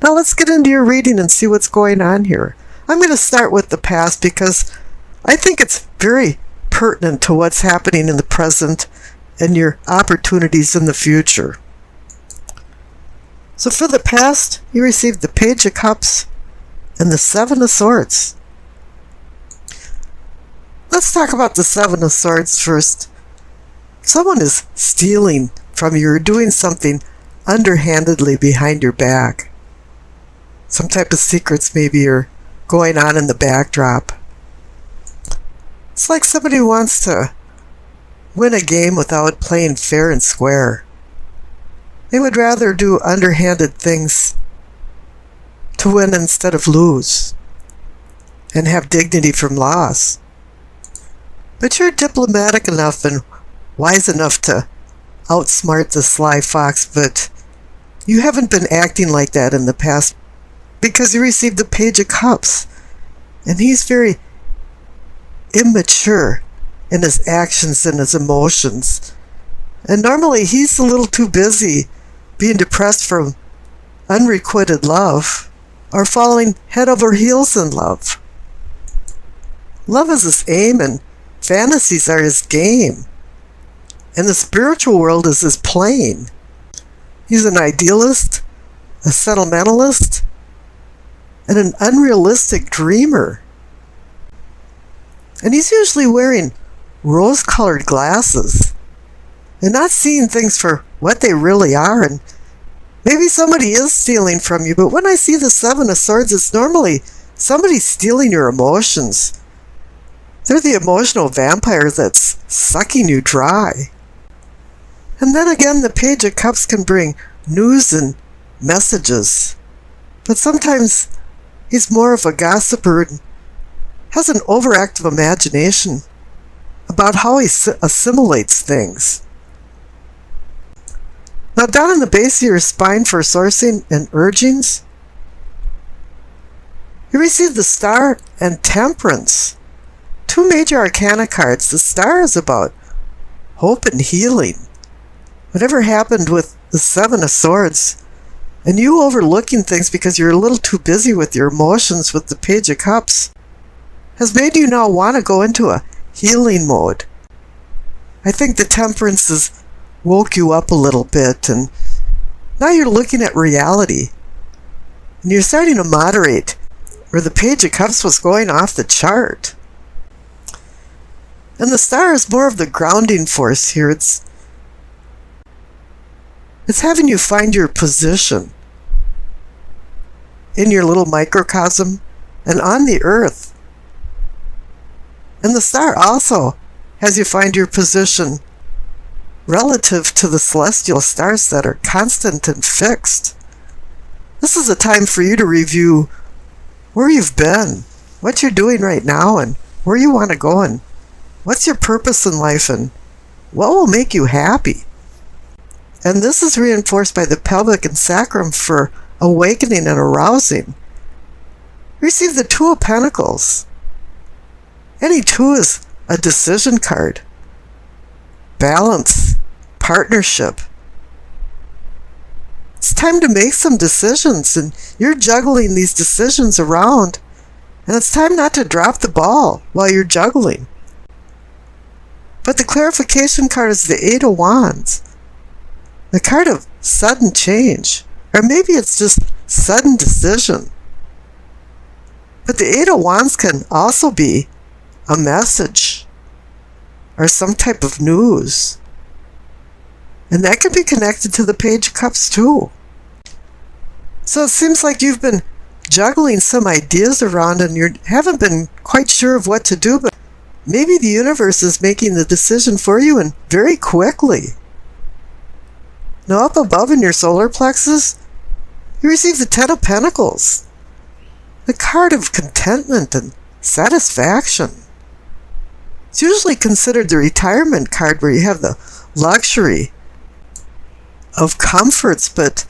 Now let's get into your reading and see what's going on here. I'm going to start with the past because I think it's very pertinent to what's happening in the present and your opportunities in the future. So for the past, you received the Page of Cups and the Seven of Swords. Let's talk about the Seven of Swords first. Someone is stealing from you or doing something underhandedly behind your back. Some type of secrets maybe are going on in the backdrop. It's like somebody wants to win a game without playing fair and square. They would rather do underhanded things to win instead of lose and have dignity from loss. But you're diplomatic enough and wise enough to outsmart the sly fox, but you haven't been acting like that in the past because you received the Page of Cups, and he's very immature in his actions and his emotions. And normally he's a little too busy being depressed from unrequited love or falling head over heels in love. Love is his aim and fantasies are his game. And the spiritual world is his plane. He's an idealist, a sentimentalist, and an unrealistic dreamer. And he's usually wearing rose-colored glasses and not seeing things for what they really are. And maybe somebody is stealing from you, but when I see the Seven of Swords, it's normally somebody stealing your emotions. They're the emotional vampire that's sucking you dry. And then again, the Page of Cups can bring news and messages. But sometimes he's more of a gossiper and has an overactive imagination about how he assimilates things. Now down in the base of your spine for sourcing and urgings, you receive the Star and Temperance. Two major arcana cards. The Star is about hope and healing. Whatever happened with the Seven of Swords, and you overlooking things because you're a little too busy with your emotions with the Page of Cups, has made you now want to go into a healing mode. I think the Temperance has woke you up a little bit, and now you're looking at reality. And you're starting to moderate, where the Page of Cups was going off the chart. And the Star is more of the grounding force here. It's having you find your position in your little microcosm and on the earth. And the Star also has you find your position relative to the celestial stars that are constant and fixed. This is a time for you to review where you've been, what you're doing right now, and where you want to go, and what's your purpose in life, and what will make you happy. And this is reinforced by the pelvic and sacrum for awakening and arousing. Receive the Two of Pentacles. Any two is a decision card. Balance, partnership. It's time to make some decisions, and you're juggling these decisions around, and it's time not to drop the ball while you're juggling. But the clarification card is the Eight of Wands. The card of sudden change, or maybe it's just sudden decision. But the Eight of Wands can also be a message or some type of news. And that can be connected to the Page of Cups too. So it seems like you've been juggling some ideas around and you haven't been quite sure of what to do, but maybe the universe is making the decision for you, and very quickly. Now up above in your solar plexus, you receive the Ten of Pentacles, the card of contentment and satisfaction. It's usually considered the retirement card where you have the luxury of comforts, but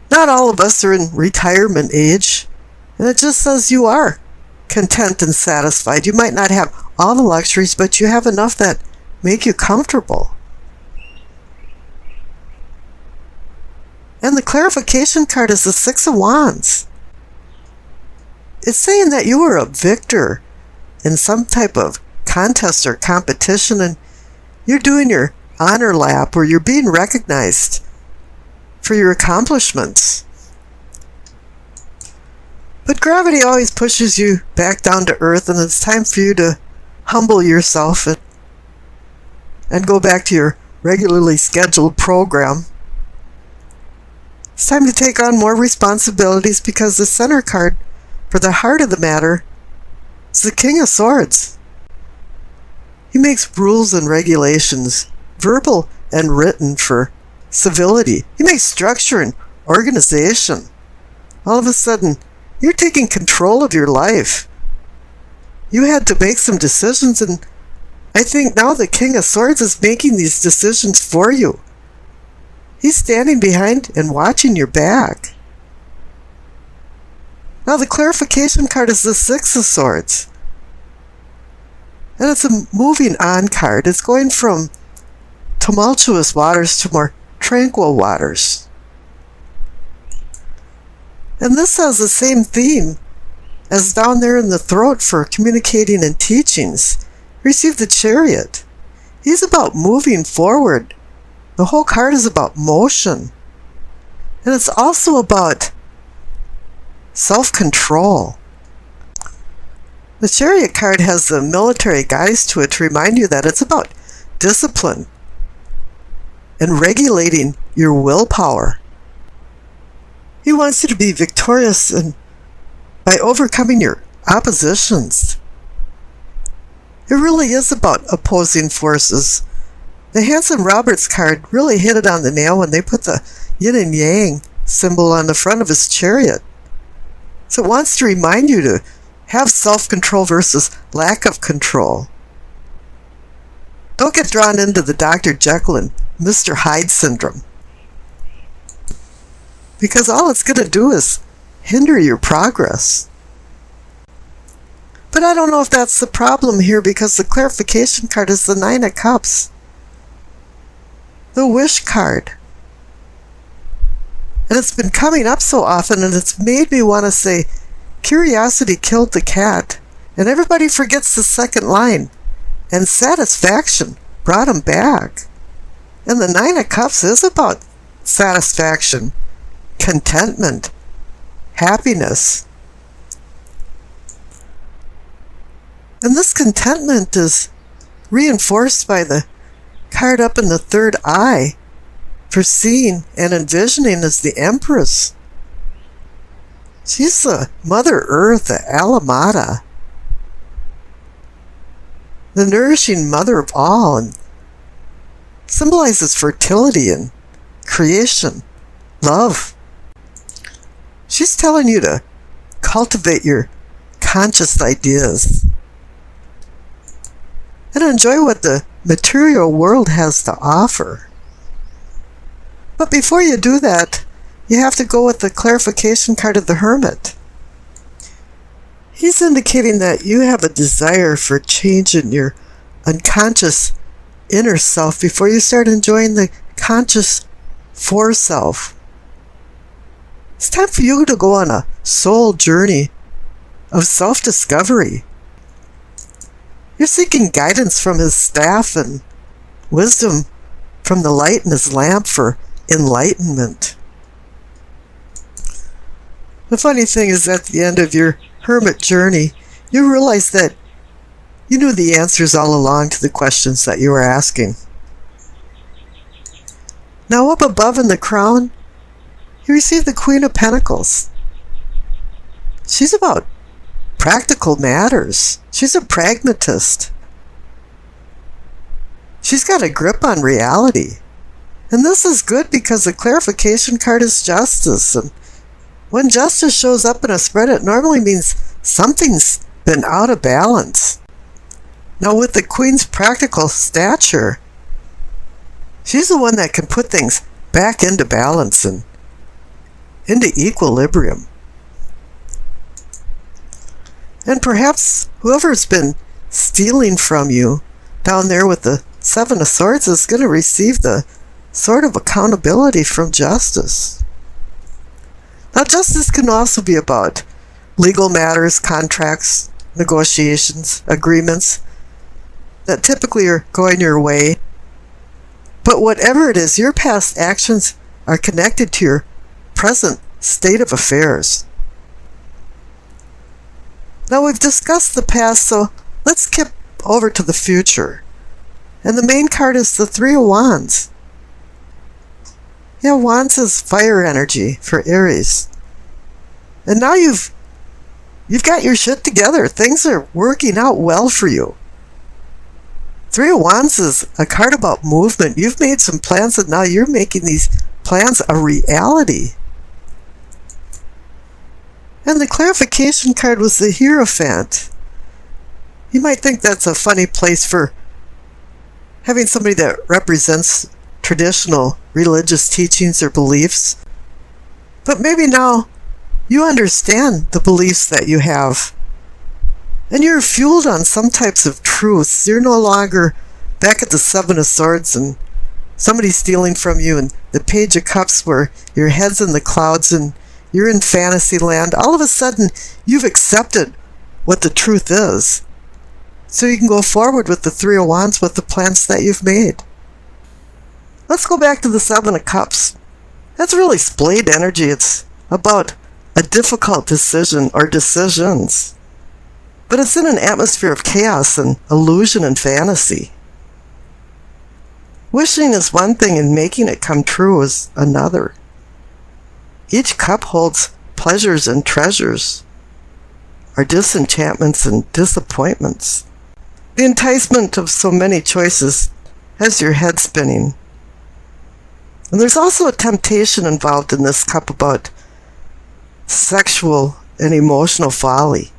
not all of us are in retirement age, and it just says you are content and satisfied. You might not have all the luxuries, but you have enough that make you comfortable. And the clarification card is the Six of Wands. It's saying that you were a victor in some type of contest or competition, and you're doing your honor lap, or you're being recognized for your accomplishments. But gravity always pushes you back down to earth, and it's time for you to humble yourself and go back to your regularly scheduled program. It's time to take on more responsibilities, because the center card for the heart of the matter is the King of Swords. He makes rules and regulations, verbal and written, for civility. He makes structure and organization. All of a sudden, you're taking control of your life. You had to make some decisions, and I think now the King of Swords is making these decisions for you. He's standing behind and watching your back. Now the clarification card is the Six of Swords. And it's a moving on card. It's going from tumultuous waters to more tranquil waters. And this has the same theme as down there in the throat for communicating and teachings. Receive the Chariot. He's about moving forward. The whole card is about motion. And it's also about self-control. The Chariot card has the military guise to it to remind you that it's about discipline and regulating your willpower. He wants you to be victorious and by overcoming your oppositions. It really is about opposing forces. The Hanson Roberts card really hit it on the nail when they put the yin and yang symbol on the front of his chariot. So it wants to remind you to have self-control versus lack of control. Don't get drawn into the Dr. Jekyll and Mr. Hyde syndrome, because all it's going to do is hinder your progress. But I don't know if that's the problem here, because the clarification card is the Nine of Cups, the wish card. And it's been coming up so often, and it's made me want to say, curiosity killed the cat. And everybody forgets the second line. And satisfaction brought him back. And the Nine of Cups is about satisfaction, contentment, happiness. And this contentment is reinforced by the card up in the third eye for seeing and envisioning as the Empress. She's the Mother Earth, the Alamata, the nourishing mother of all, and symbolizes fertility and creation, love. She's telling you to cultivate your conscious ideas and enjoy what the material world has to offer. But before you do that, you have to go with the clarification card of the Hermit. He's indicating that you have a desire for change in your unconscious inner self before you start enjoying the conscious fore self. It's time for you to go on a soul journey of self-discovery. You're seeking guidance from his staff and wisdom from the light in his lamp for enlightenment. The funny thing is, at the end of your hermit journey, you realize that you knew the answers all along to the questions that you were asking. Now up above in the crown, you receive the Queen of Pentacles. She's about practical matters. She's a pragmatist. She's got a grip on reality. And this is good because the clarification card is justice. And when justice shows up in a spread, it normally means something's been out of balance. Now with the Queen's practical stature, she's the one that can put things back into balance and into equilibrium. And perhaps whoever's been stealing from you down there with the Seven of Swords is going to receive the sort of accountability from justice. justice can also be about legal matters, contracts, negotiations, agreements that typically are going your way. But whatever it is, your past actions are connected to your present state of affairs. Now we've discussed the past, so let's skip over to the future. And the main card is the Three of Wands. Yeah, Wands is fire energy for Aries. And now you've got your shit together. Things are working out well for you. Three of Wands is a card about movement. You've made some plans and now you're making these plans a reality. And the clarification card was the Hierophant. You might think that's a funny place for having somebody that represents traditional religious teachings or beliefs. But maybe now you understand the beliefs that you have. And you're fueled on some types of truths. You're no longer back at the Seven of Swords and somebody's stealing from you, and the Page of Cups where your head's in the clouds and you're in fantasy land. All of a sudden, you've accepted what the truth is. So you can go forward with the Three of Wands with the plans that you've made. Let's go back to the Seven of Cups. That's really splayed energy. It's about a difficult decision or decisions. But it's in an atmosphere of chaos and illusion and fantasy. Wishing is one thing and making it come true is another. Each cup holds pleasures and treasures, or disenchantments and disappointments. The enticement of so many choices has your head spinning. And there's also a temptation involved in this cup about sexual and emotional folly,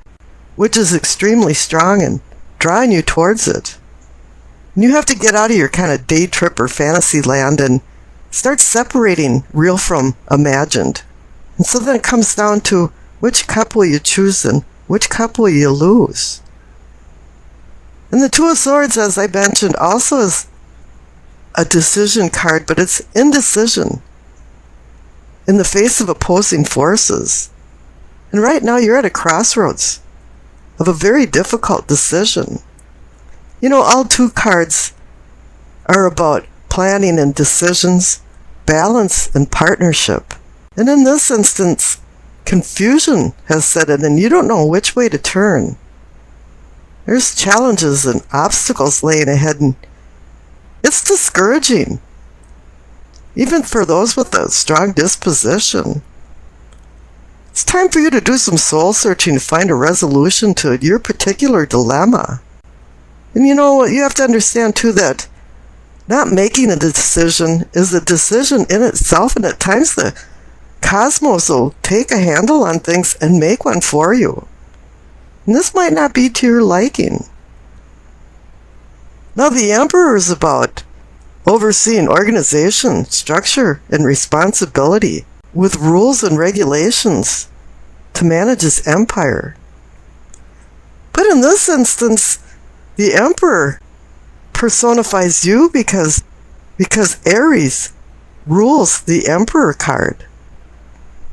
which is extremely strong and drawing you towards it. And you have to get out of your kind of day trip or fantasy land and start separating real from imagined. And so then it comes down to which cup will you choose and which cup will you lose. And the Two of Swords, as I mentioned, also is a decision card, but it's indecision in the face of opposing forces. And right now you're at a crossroads of a very difficult decision. You know, all two cards are about planning and decisions, balance and partnership. And in this instance, confusion has set in and you don't know which way to turn. There's challenges and obstacles laying ahead, and it's discouraging, even for those with a strong disposition. It's time for you to do some soul searching to find a resolution to your particular dilemma. And you know what, you have to understand too that not making a decision is a decision in itself, and at times the cosmos will take a handle on things and make one for you. And this might not be to your liking. Now the Emperor is about overseeing organization, structure, and responsibility with rules and regulations to manage his empire. But in this instance, the Emperor personifies you because Aries rules the Emperor card.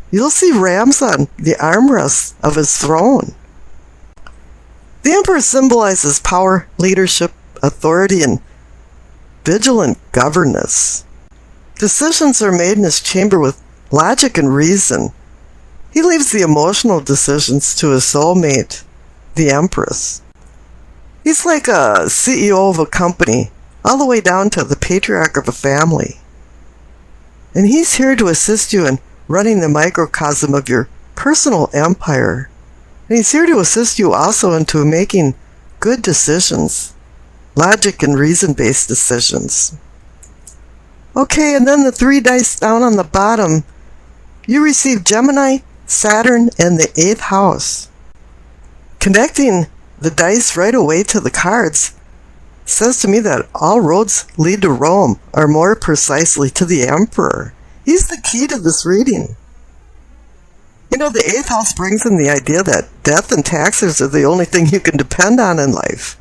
You'll see rams on the armrests of his throne. The Emperor symbolizes power, leadership, authority, and vigilant governance. Decisions are made in his chamber with logic and reason. He leaves the emotional decisions to his soulmate, the Empress. He's like a CEO of a company, all the way down to the patriarch of a family. And he's here to assist you in running the microcosm of your personal empire. And he's here to assist you also into making good decisions, logic and reason-based decisions. Okay, and then the 3 dice down on the bottom, you receive Gemini, Saturn, and the 8th house. Connecting the dice right away to the cards says to me that all roads lead to Rome, or more precisely to the Emperor. He's the key to this reading. You know, the 8th house brings in the idea that death and taxes are the only thing you can depend on in life.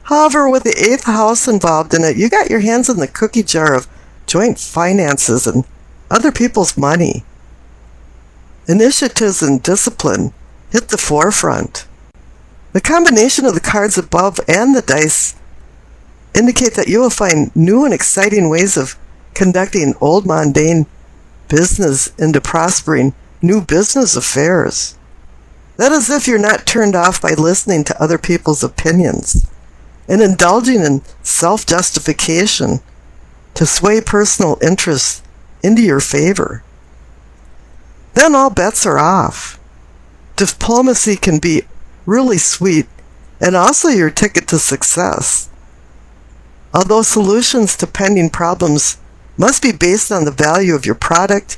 However, with the 8th house involved in it, you got your hands in the cookie jar of joint finances and other people's money. Initiatives and discipline hit the forefront. The combination of the cards above and the dice indicate that you will find new and exciting ways of conducting old mundane business into prospering new business affairs. That is if you're not turned off by listening to other people's opinions and indulging in self-justification to sway personal interests into your favor. Then all bets are off. Diplomacy can be really sweet and also your ticket to success. Although solutions to pending problems must be based on the value of your product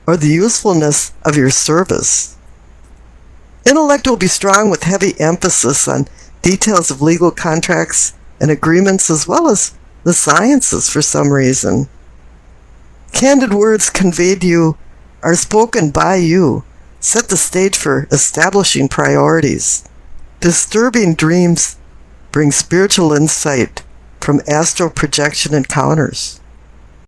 or the usefulness of your service. Intellect will be strong with heavy emphasis on details of legal contracts and agreements as well as the sciences for some reason. Candid words conveyed to you are spoken by you, set the stage for establishing priorities. Disturbing dreams bring spiritual insight from astral projection encounters.